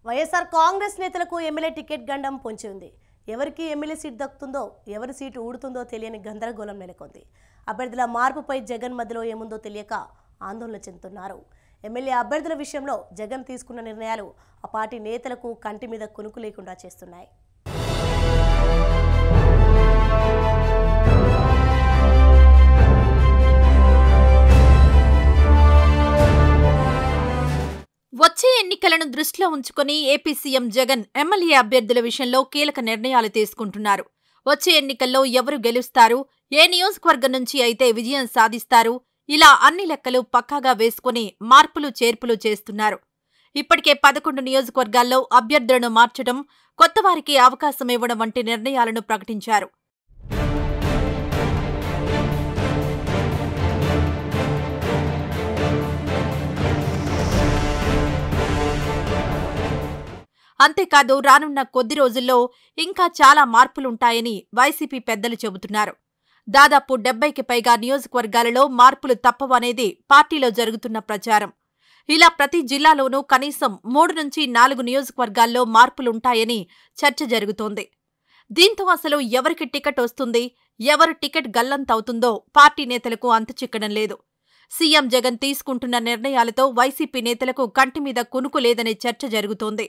వైఎస్ఆర్ కాంగ్రెస్ నేతలకు MLA ticket గండం పొంచి ఉంది. ఎవరికి ఎమ్మెల్యే సీట్ దక్కుతుందో ఎవరి సీటు ఊడుతుందో తెలియని గందరగోళం నెలకొంది. అభ్యర్థుల మార్పుపై జగన్ మధ్యలో ఏముందో తెలియక ఆందోళన చెందుతున్నారు. ఎమ్మెల్యే అభ్యర్థుల విషయంలో జగన్ తీసుకున్న నిర్ణయాలు ఆ పార్టీ నేతలకు కంటి మీద కునుకు లేకుండా చేస్తున్నాయి. వచ్చే ఎన్నికలను దృష్టిలో ఉంచుకుని ఏపీ సీఎం జగన్ ఎమ్మెల్యే అభ్యర్థుల విషయంలో కీలక నిర్ణయాలు తీసుకుంటున్నారు. వచ్చే ఎన్నికల్లో ఎవరు గెలుస్తారు, ఏ నియోజకవర్గం నుంచి అయితే విజయం సాధిస్తారు, ఇలా అన్ని లెక్కలు పక్కాగా వేసుకుని మార్పులు చేర్పులు చేస్తున్నారు. ఇప్పటికే 11 నియోజకవర్గాల్లో అభ్యర్థులను మార్చడం, కొత్త వారికి అవకాశం ఇవ్వడం వంటి నిర్ణయాలను ప్రకటించారు. అంతేకాదు రానున్న కొద్ది రోజుల్లో ఇంకా చాలా మార్పులుంటాయని వైసీపీ పెద్దలు చెబుతున్నారు. దాదాపు 70కి పైగా నియోజకవర్గాలలో మార్పులు తప్పవనేది పార్టీలో జరుగుతున్న ప్రచారం. ఇలా ప్రతి జిల్లాలోనూ కనీసం 3 నుంచి 4 నియోజకవర్గాల్లో మార్పులుంటాయని చర్చ జరుగుతోంది. దీంతో అసలు ఎవరికి టికెట్ వస్తుంది, ఎవరు టికెట్ గల్లంతవుతుందో పార్టీ నేతలకు అంతుచిక్కడం లేదు. సీఎం జగన్ తీసుకుంటున్న నిర్ణయాలతో వైసీపీ నేతలకు కంటిమీద కునుకు లేదనే చర్చ జరుగుతోంది.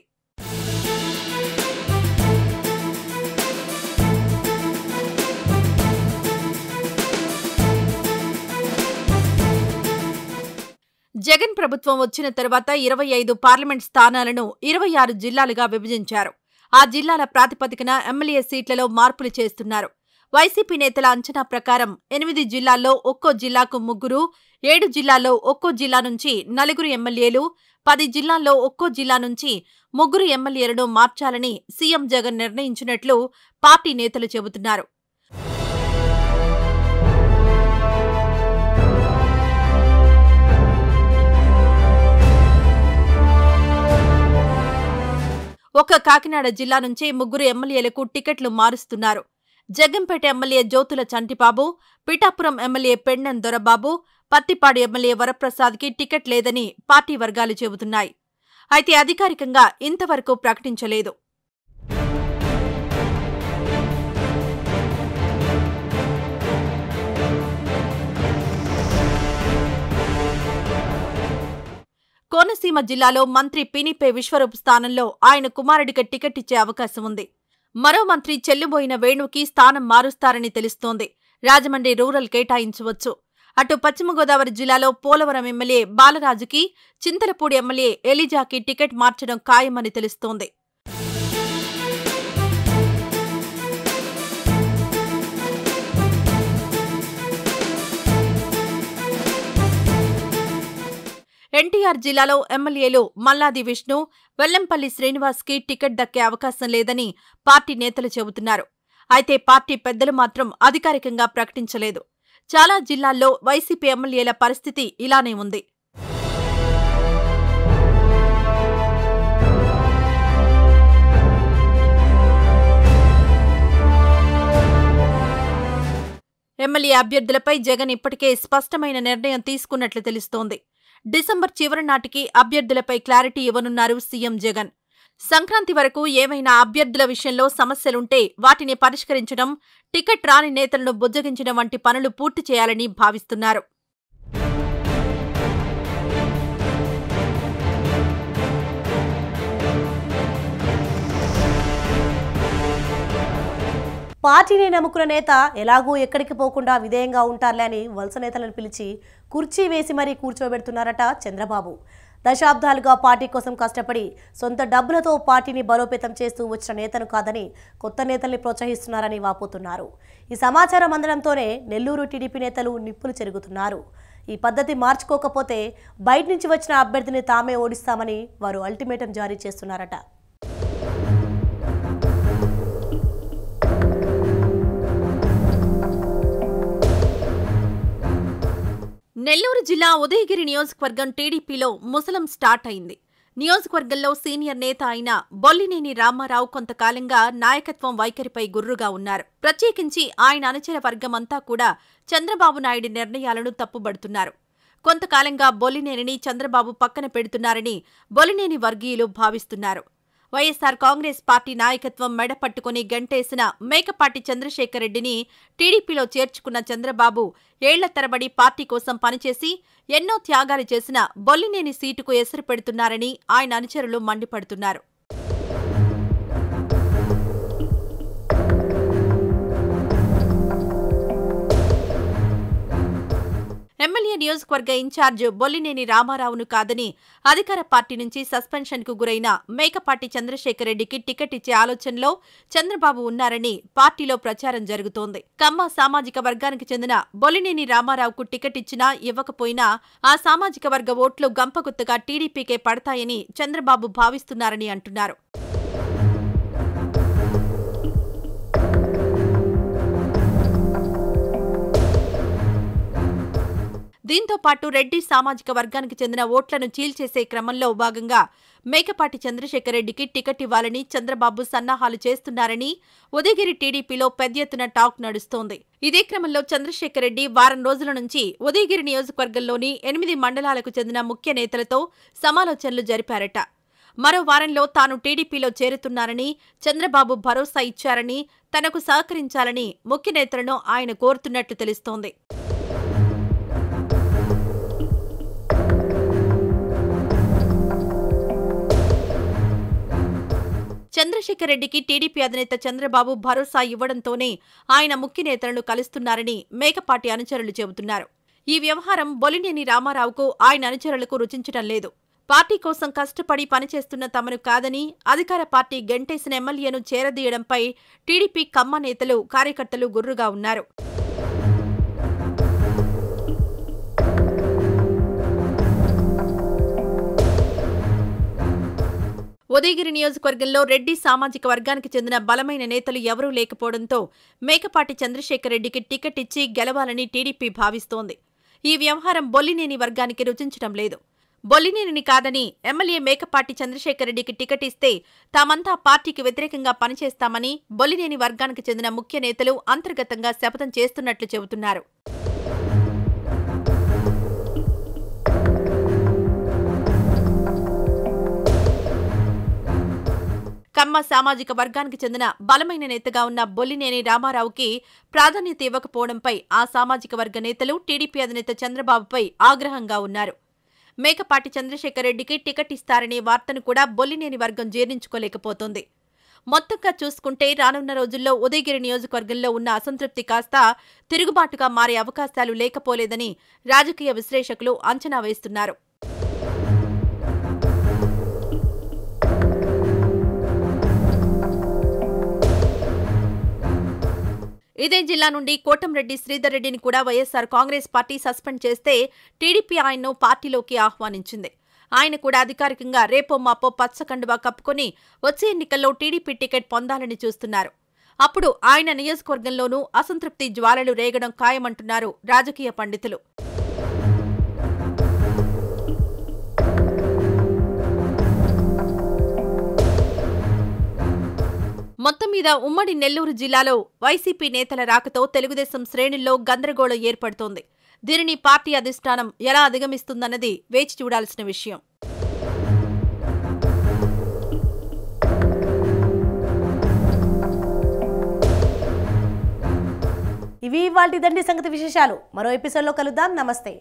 జగన్ ప్రభుత్వం వచ్చిన తర్వాత 25 పార్లమెంట్ స్థానాలను 26 జిల్లాలుగా విభజించారు. ఆ జిల్లాల ప్రాతిపదికన ఎమ్మెల్యే సీట్లలో మార్పులు చేస్తున్నారు. వైసీపీ నేతల అంచనా ప్రకారం 8 జిల్లాల్లో ఒక్కో జిల్లాకు 3, 7 జిల్లాల్లో ఒక్కో జిల్లా నుంచి 4 ఎమ్మెల్యేలు, 10 జిల్లాల్లో ఒక్కో జిల్లా నుంచి 3 ఎమ్మెల్యేలను మార్చాలని సీఎం జగన్ నిర్ణయించినట్లు పార్టీ నేతలు చెబుతున్నారు. ఒక్క కాకినాడ జిల్లా నుంచే 3 ఎమ్మెల్యేలకు టికెట్లు మారుస్తున్నారు. Jaggampeta MLA Jyothula Chantibabu, Pithapuram MLA Pendem Dorababu, Prathipadu MLA వరప్రసాద్కి టికెట్ లేదని పార్టీ వర్గాలు చెబుతున్నాయి. అయితే అధికారికంగా ఇంతవరకు ప్రకటించలేదు. కోనసీమ జిల్లాలో మంత్రి పినిపే విశ్వరూప్ స్థానంలో ఆయన కుమారుడికి టికెట్ ఇచ్చే అవకాశం ఉంది. మరో మంత్రి చెల్లుబోయిన వేణుకి స్థానం మారుస్తారని తెలుస్తోంది. రాజమండ్రి రూరల్ కేటాయించవచ్చు. అటు పశ్చిమ గోదావరి జిల్లాలో పోలవరం ఎమ్మెల్యే బాలరాజుకి, చింతలపూడి ఎమ్మెల్యే ఎలిజాకి టికెట్ మార్చడం ఖాయమని తెలుస్తోంది. ఎన్టీఆర్ జిల్లాలో ఎమ్మెల్యేలు మల్లాది విష్ణు, వెల్లంపల్లి శ్రీనివాస్కి టికెట్ దక్కే అవకాశం లేదని పార్టీ నేతలు చెబుతున్నారు. అయితే పార్టీ పెద్దలు మాత్రం అధికారికంగా ప్రకటించలేదు. చాలా జిల్లాల్లో వైసీపీ ఎమ్మెల్యేల పరిస్థితి ఇలానే ఉంది. ఎమ్మెల్యే అభ్యర్థులపై జగన్ ఇప్పటికే స్పష్టమైన నిర్ణయం తీసుకున్నట్లు తెలుస్తోంది. డిసెంబర్ చివరి నాటికి అభ్యర్థులపై క్లారిటీ ఇవ్వనున్నారు సీఎం జగన్. సంక్రాంతి వరకు ఏమైనా అభ్యర్థుల విషయంలో సమస్యలుంటే వాటిని పరిష్కరించడం, టికెట్ రాని నేతలను బుజ్జగించడం వంటి పనులు పూర్తి చేయాలని భావిస్తున్నారు. పార్టీని నమ్ముకున్న నేత ఎలాగూ ఎక్కడికి పోకుండా విధేయంగా ఉంటారులే అని వలస నేతలను పిలిచి కుర్చీ వేసి మరీ కూర్చోబెడుతున్నారట చంద్రబాబు. దశాబ్దాలుగా పార్టీ కోసం కష్టపడి సొంత డబ్బులతో పార్టీని బలోపేతం చేస్తూ వచ్చిన నేతను కాదని కొత్త నేతల్ని ప్రోత్సహిస్తున్నారని వాపోతున్నారు. ఈ సమాచారం అందడంతోనే నెల్లూరు టీడీపీ నేతలు నిప్పులు చెరుగుతున్నారు. ఈ పద్ధతి మార్చుకోకపోతే బయట నుంచి వచ్చిన అభ్యర్థిని తామే ఓడిస్తామని వారు అల్టిమేటం జారీ చేస్తున్నారట. నెల్లూరు జిల్లా ఉదయగిరి నియోజకవర్గం టీడీపీలో ముసలం స్టార్ట్ అయింది. నియోజకవర్గంలో సీనియర్ నేత అయిన బొల్లినేని రామారావు కొంతకాలంగా నాయకత్వం వైఖరిపై గుర్రుగా ఉన్నారు. ప్రత్యేకించి ఆయన అనుచర వర్గమంతా కూడా చంద్రబాబు నాయుడి నిర్ణయాలను తప్పుబడుతున్నారు. కొంతకాలంగా బొల్లినేనిని చంద్రబాబు పక్కన పెడుతున్నారని బొల్లినేని వర్గీయులు భావిస్తున్నారు. వైఎస్సార్ కాంగ్రెస్ పార్టీ నాయకత్వం మెడ పట్టుకుని గంటేసిన మేకపాటి చంద్రశేఖర్ రెడ్డిని టీడీపీలో చేర్చుకున్న చంద్రబాబు ఏళ్ల తరబడి పార్టీ కోసం పనిచేసి ఎన్నో త్యాగాలు చేసిన బొల్లినేని సీటుకు ఎసరు పెడుతున్నారని ఆయన అనుచరులు మండిపడుతున్నారు. ఎమ్మెల్యే నియోజకవర్గ ఇన్ఛార్జ్ బొల్లినేని రామారావును కాదని అధికార పార్టీ నుంచి సస్పెన్షన్కు గురైన మేకపాటి చంద్రశేఖర్ రెడ్డికి టికెట్ ఇచ్చే ఆలోచనలో చంద్రబాబు ఉన్నారని పార్టీలో ప్రచారం జరుగుతోంది. కమ్మ సామాజిక వర్గానికి చెందిన బొల్లినేని రామారావుకు టికెట్ ఇచ్చినా ఇవ్వకపోయినా ఆ సామాజిక వర్గ ఓట్లు గంపగుత్తగా టీడీపీకే పడతాయని చంద్రబాబు భావిస్తున్నారని అంటున్నారు. దీంతో పాటు రెడ్డి సామాజిక వర్గానికి చెందిన ఓట్లను చీల్చేసే క్రమంలో భాగంగా మేకపాటి చంద్రశేఖర్ రెడ్డికి టికెట్ ఇవ్వాలని చంద్రబాబు సన్నాహాలు చేస్తున్నారని ఉదయగిరి టీడీపీలో పెద్ద ఎత్తున టాక్ నడుస్తోంది. ఇదే క్రమంలో చంద్రశేఖర్ రెడ్డి వారం రోజుల నుంచి ఉదయగిరి నియోజకవర్గంలోని 8 మండలాలకు చెందిన ముఖ్య నేతలతో సమాలోచనలు జరిపారట. మరో వారంలో తాను టీడీపీలో చేరుతున్నారని చంద్రబాబు భరోసా ఇచ్చారని తనకు సహకరించాలని ముఖ్య నేతలను ఆయన కోరుతున్నట్లు తెలుస్తోంది. చంద్రశేఖర్ రెడ్డికి టీడీపీ అధినేత చంద్రబాబు భరోసా ఇవ్వడంతోనే ఆయన ముఖ్య నేతలను కలుస్తున్నారని మేకపాటి అనుచరులు చెబుతున్నారు. ఈ వ్యవహారం బొల్లినేని రామారావుకు ఆయన అనుచరులకు రుచించటం లేదు. పార్టీ కోసం కష్టపడి పనిచేస్తున్న తమను కాదని అధికార పార్టీ గంటేసిన ఎమ్మెల్యేను చేరదీయడంపై టీడీపీ కమ్మ నేతలు కార్యకర్తలు గుర్రుగా ఉన్నారు. ఉదయగిరి నియోజకవర్గంలో రెడ్డి సామాజిక వర్గానికి చెందిన బలమైన నేతలు ఎవరూ లేకపోవడంతో మేకపాటి చంద్రశేఖర్ రెడ్డికి టికెట్ ఇచ్చి గెలవాలని టీడీపీ భావిస్తోంది. ఈ వ్యవహారం బొల్లినేని వర్గానికి రుచించడం లేదు. బొల్లినేనిని కాదని ఎమ్మెల్యే మేకపాటి చంద్రశేఖర్ రెడ్డికి టికెట్ ఇస్తే తామంతా పార్టీకి వ్యతిరేకంగా పనిచేస్తామని బొల్లినేని వర్గానికి చెందిన ముఖ్య నేతలు అంతర్గతంగా శపథం చేస్తున్నట్లు చెబుతున్నారు. కమ్మ సామాజిక వర్గానికి చెందిన బలమైన నేతగా ఉన్న బొల్లినేని రామారావుకి ప్రాధాన్యత ఇవ్వకపోవడంపై ఆ సామాజిక వర్గ నేతలు టీడీపీ అధినేత చంద్రబాబుపై ఆగ్రహంగా ఉన్నారు. మేకపాటి చంద్రశేఖర్ రెడ్డికి టికెట్ ఇస్తారనే వార్తను కూడా బొల్లినేని వర్గం జీర్ణించుకోలేకపోతోంది. మొత్తంగా చూసుకుంటే రానున్న రోజుల్లో ఉదయగిరి నియోజకవర్గంలో ఉన్న అసంతృప్తి కాస్త తిరుగుబాటుగా మారే అవకాశాలు లేకపోలేదని రాజకీయ విశ్లేషకులు అంచనా వేస్తున్నారు. ఇదే జిల్లా నుండి కోటంరెడ్డి శ్రీధర్ రెడ్డిని కూడా వైఎస్సార్ కాంగ్రెస్ పార్టీ సస్పెండ్ చేస్తే టీడీపీ ఆయన్ను పార్టీలోకి ఆహ్వానించింది. ఆయన కూడా అధికారికంగా రేపో మాపో పచ్చకండువా కప్పుకొని వచ్చే ఎన్నికల్లో టీడీపీ టికెట్ పొందాలని చూస్తున్నారు. అప్పుడు ఆయన నియోజకవర్గంలోనూ అసంతృప్తి జ్వాలలు రేగడం ఖాయమంటున్నారు రాజకీయ పండితులు. మొత్తం మీద ఉమ్మడి నెల్లూరు జిల్లాలో వైసీపీ నేతల రాకతో తెలుగుదేశం శ్రేణుల్లో గందరగోళం ఏర్పడుతోంది. దీనిని పార్టీ అధిష్టానం ఎలా అధిగమిస్తుందన్నది వేచి చూడాల్సిన విషయం. ఇవి ఇవాల్టి దండి సంగతి విశేషాలు. మరో ఎపిసోడ్లో కలుద్దాం. నమస్తే.